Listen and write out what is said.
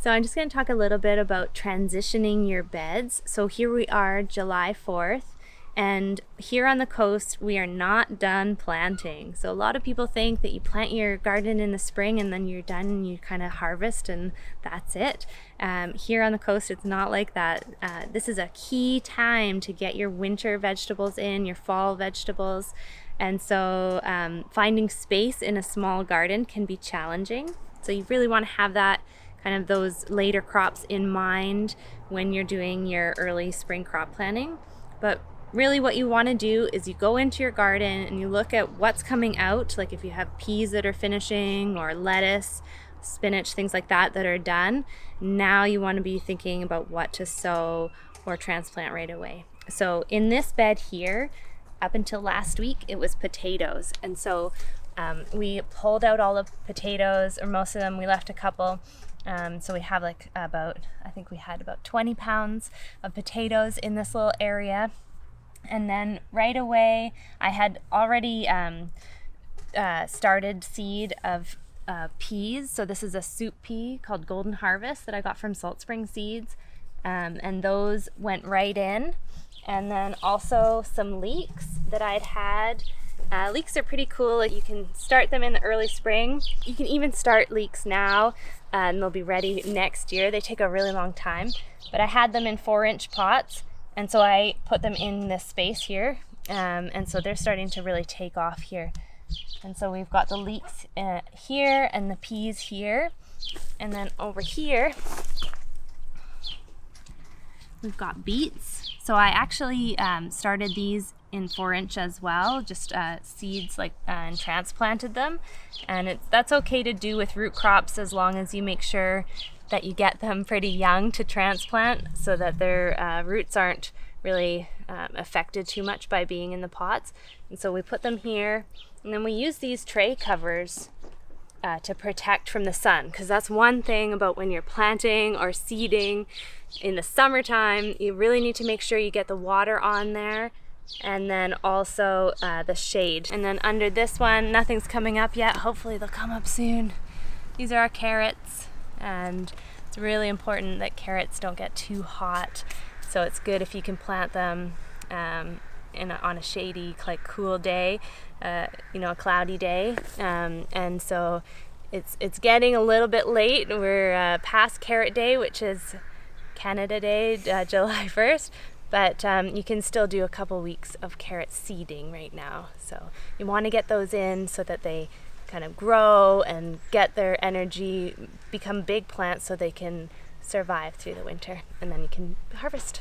So I'm just going to talk a little bit about transitioning your beds. So here we are, July 4th, and here on the coast, we are not done planting. So a lot of people think that you plant your garden in the spring and then you're done and you kind of harvest and that's it. Here on the coast, it's not like that. This is a key time to get your winter vegetables in, your fall vegetables. And so finding space in a small garden can be challenging. So you really want to have that kind of those later crops in mind when you're doing your early spring crop planting. But really what you want to do is you go into your garden and you look at what's coming out, like if you have peas that are finishing or lettuce, spinach, things like that that are done. Now you want to be thinking about what to sow or transplant right away. So in this bed here, up until last week, it was potatoes. And so we pulled out all the potatoes, or most of them. We left a couple. So we have I think we had about 20 pounds of potatoes in this little area. And then right away, I had already started seed of peas. So this is a soup pea called Golden Harvest that I got from Salt Spring Seeds. And those went right in. And then also some leeks that I'd had. Leeks are pretty cool. You can start them in the early spring. You can even start leeks now and they'll be ready next year. They take a really long time. But I had them in 4-inch pots and so I put them in this space here. And so they're starting to really take off here. And so we've got the leeks here and the peas here. And then over here, we've got beets. So I actually started these in 4-inch as well, just seeds and transplanted them. And that's okay to do with root crops as long as you make sure that you get them pretty young to transplant so that their roots aren't really affected too much by being in the pots. And so we put them here, and then we use these tray covers to protect from the sun, because that's one thing about when you're planting or seeding in the summertime. You really need to make sure you get the water on there, and then also the shade. And then under this one, nothing's coming up yet. Hopefully they'll come up soon. These are our carrots, and it's really important that carrots don't get too hot. So it's good if you can plant them on a shady, cool day, a cloudy day. And so it's getting a little bit late. We're past Carrot Day, which is Canada Day, July 1st. But you can still do a couple weeks of carrot seeding right now. So you want to get those in so that they kind of grow and get their energy, become big plants so they can survive through the winter. And then you can harvest.